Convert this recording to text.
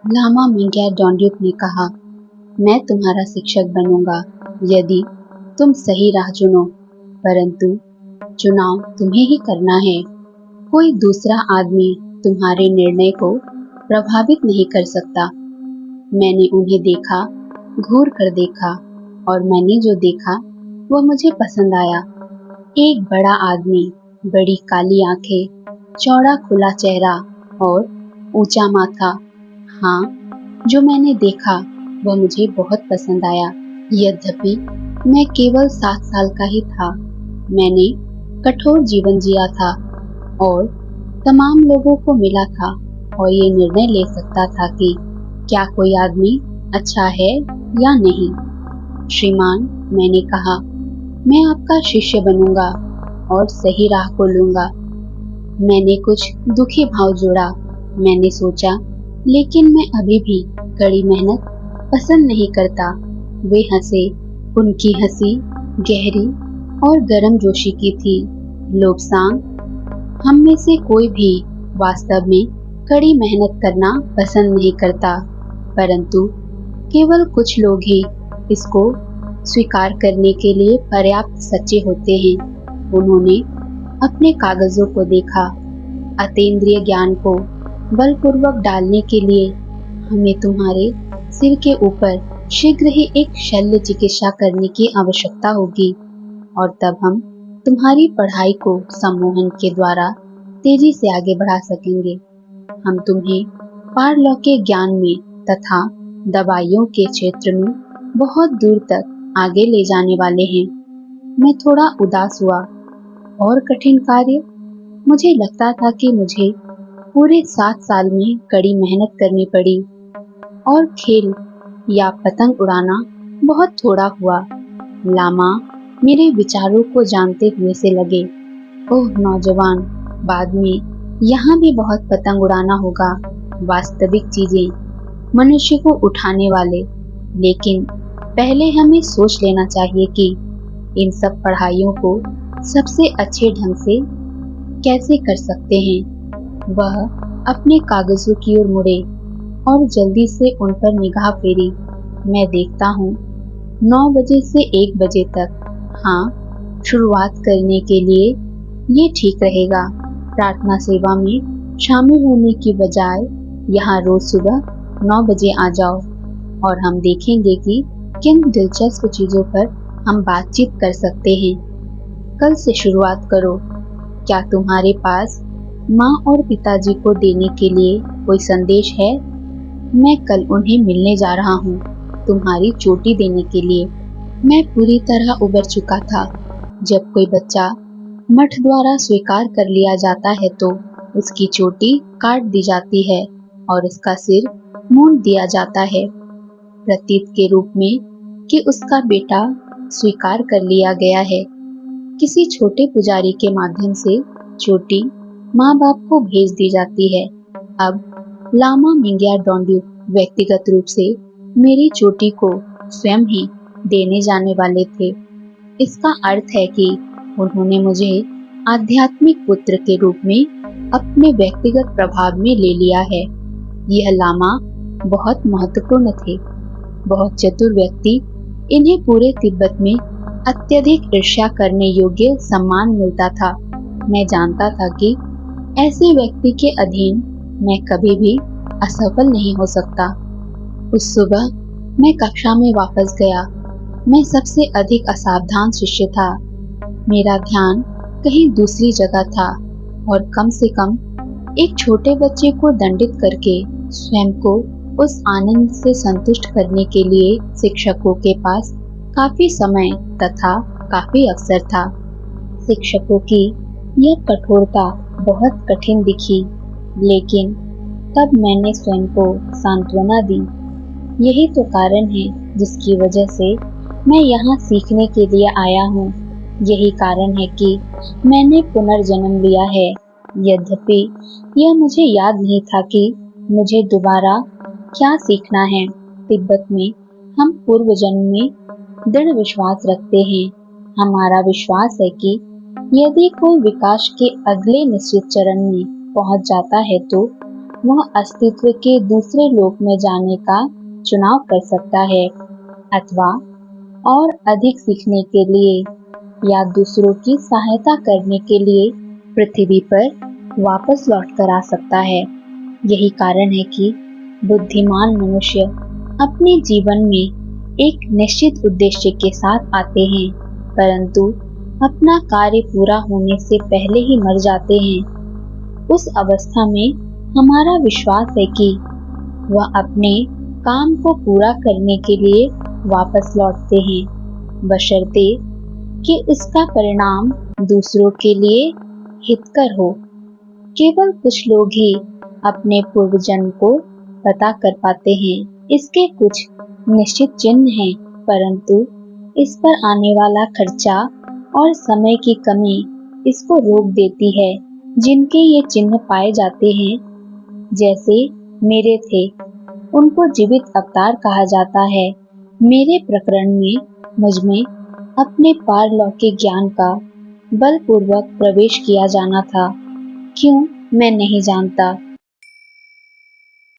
लामा मिंग्या डोंगड्युक ने कहा, मैं तुम्हारा शिक्षक बनूंगा यदि तुम सही राह चुनो, परंतु चुनाव तुम्हें ही करना है। कोई दूसरा आदमी तुम्हारे निर्णय को प्रभावित नहीं कर सकता। मैंने उन्हें देखा, घूर कर देखा, और मैंने जो देखा वह मुझे पसंद आया। एक बड़ा आदमी, बड़ी काली आंखें, चौड़ा खुला चेहरा और ऊंचा माथा। हाँ, जो मैंने देखा वह मुझे बहुत पसंद आया। यद्यपि मैं केवल 7 साल का ही था, मैंने कठोर जीवन जिया था और तमाम लोगों को मिला था और ये निर्णय ले सकता था कि क्या कोई आदमी अच्छा है या नहीं। श्रीमान, मैंने कहा, मैं आपका शिष्य बनूंगा और सही राह को लूंगा। मैंने कुछ दुखी भाव जोड़ा। मैंने सोचा, लेकिन मैं अभी भी कड़ी मेहनत पसंद नहीं करता। वे हंसे। उनकी हंसी गहरी और गर्मजोशी की थी। लोब्सांग, हम में से कोई भी वास्तव में कड़ी मेहनत करना पसंद नहीं करता, परंतु केवल कुछ लोग ही इसको स्वीकार करने के लिए पर्याप्त सच्चे होते हैं। उन्होंने अपने कागजों को देखा। अतीन्द्रिय ज्ञान को बलपूर्वक डालने के लिए हमें तुम्हारे सिर के ऊपर शीघ्र ही एक शल्य चिकित्सा करने की आवश्यकता होगी, और तब हम तुम्हारी पढ़ाई को सम्मोहन के द्वारा तेजी से आगे बढ़ा सकेंगे। हम तुम्हें पारलौकिक ज्ञान में तथा दवाइयों के क्षेत्र में बहुत दूर तक आगे ले जाने वाले हैं। मैं थोड़ा उदास हुआ। और कठिन कार्य? मुझे लगता था कि मुझे पूरे 7 साल में कड़ी मेहनत करनी पड़ी और खेल या पतंग उड़ाना बहुत थोड़ा हुआ। लामा मेरे विचारों को जानते हुए से लगे। ओह नौजवान, बाद में यहाँ भी बहुत पतंग उड़ाना होगा। वास्तविक चीजें, मनुष्य को उठाने वाले। लेकिन पहले हमें सोच लेना चाहिए कि इन सब पढ़ाइयों को सबसे अच्छे ढंग से कैसे कर सकते हैं। वह अपने कागजों की ओर मुड़े और जल्दी से उन पर निगाह फेरी। मैं देखता हूँ 9 बजे से 1 बजे तक। हाँ, शुरुआत करने के लिए ये ठीक रहेगा। प्रार्थना सेवा में शामिल होने की बजाय यहाँ रोज सुबह 9 बजे आ जाओ और हम देखेंगे कि किन दिलचस्प चीजों पर हम बातचीत कर सकते हैं। कल से शुरुआत करो। क्या तुम्हारे पास माँ और पिताजी को देने के लिए कोई संदेश है? मैं कल उन्हें मिलने जा रहा हूँ, तुम्हारी चोटी देने के लिए। मैं पूरी तरह उबर चुका था। जब कोई बच्चा मठ द्वारा स्वीकार कर लिया जाता है तो उसकी चोटी काट दी जाती है और उसका सिर मूंड दिया जाता है, प्रतीक के रूप में कि उसका बेटा स्वीकार कर लिया गया है। किसी छोटे पुजारी के माध्यम से चोटी माँ बाप को भेज दी जाती है। अब लामा मिंग्या डोंगड्युक व्यक्तिगत रूप से मेरी चोटी को स्वयं ही देने जाने वाले थे। इसका अर्थ है कि उन्होंने मुझे आध्यात्मिक पुत्र के रूप में अपने व्यक्तिगत प्रभाव में ले लिया है। यह लामा बहुत महत्वपूर्ण थे, बहुत चतुर व्यक्ति। इन्हें पूरे तिब्बत में अत्यधिक ईर्ष्या करने योग्य सम्मान मिलता था। मैं जानता था कि ऐसे व्यक्ति के अधीन मैं कभी भी असफल नहीं हो सकता। उस सुबह मैं कक्षा में वापस गया। मैं सबसे अधिक असावधान शिष्य था। मेरा ध्यान कहीं दूसरी जगह था और कम से कम एक छोटे बच्चे को दंडित करके स्वयं को उस आनंद से संतुष्ट करने के लिए शिक्षकों के पास काफी समय तथा काफी अवसर था। शिक्षकों की यह कठोरता बहुत कठिन दिखी, लेकिन तब मैंने स्वयं को सांत्वना दी। यही तो कारण है जिसकी वजह से मैं यहाँ सीखने के लिए आया हूँ। यही कारण है कि मैंने पुनर्जन्म लिया है। यद्यपि यह मुझे याद नहीं था कि मुझे दोबारा क्या सीखना है। तिब्बत में हम पूर्व जन्म में दृढ़ विश्वास रखते हैं। हमारा विश्वास है कि यदि कोई विकास के अगले निश्चित चरण में पहुंच जाता है तो वह अस्तित्व के दूसरे लोक में जाने का चुनाव कर सकता है, अथवा और अधिक सीखने के लिए या दूसरों की सहायता करने के लिए पृथ्वी पर वापस लौट कर आ सकता है। यही कारण है कि बुद्धिमान मनुष्य अपने जीवन में एक निश्चित उद्देश्य के साथ आते हैं, परंतु अपना कार्य पूरा होने से पहले ही मर जाते हैं। उस अवस्था में हमारा विश्वास है कि वह अपने काम को पूरा करने के लिए वापस लौटते हैं, बशर्ते कि इसका परिणाम दूसरों के लिए हितकर हो। केवल कुछ लोग ही अपने पूर्व जन्म को पता कर पाते हैं। इसके कुछ निश्चित चिन्ह हैं, परंतु इस पर आने वाला खर्चा और समय की कमी इसको रोक देती है। जिनके ये चिन्ह पाए जाते हैं, जैसे मेरे थे, उनको जीवित अवतार कहा जाता है। मेरे प्रकरण में मुझमें अपने पारलौकिक ज्ञान का बलपूर्वक प्रवेश किया जाना था। क्यों, मैं नहीं जानता।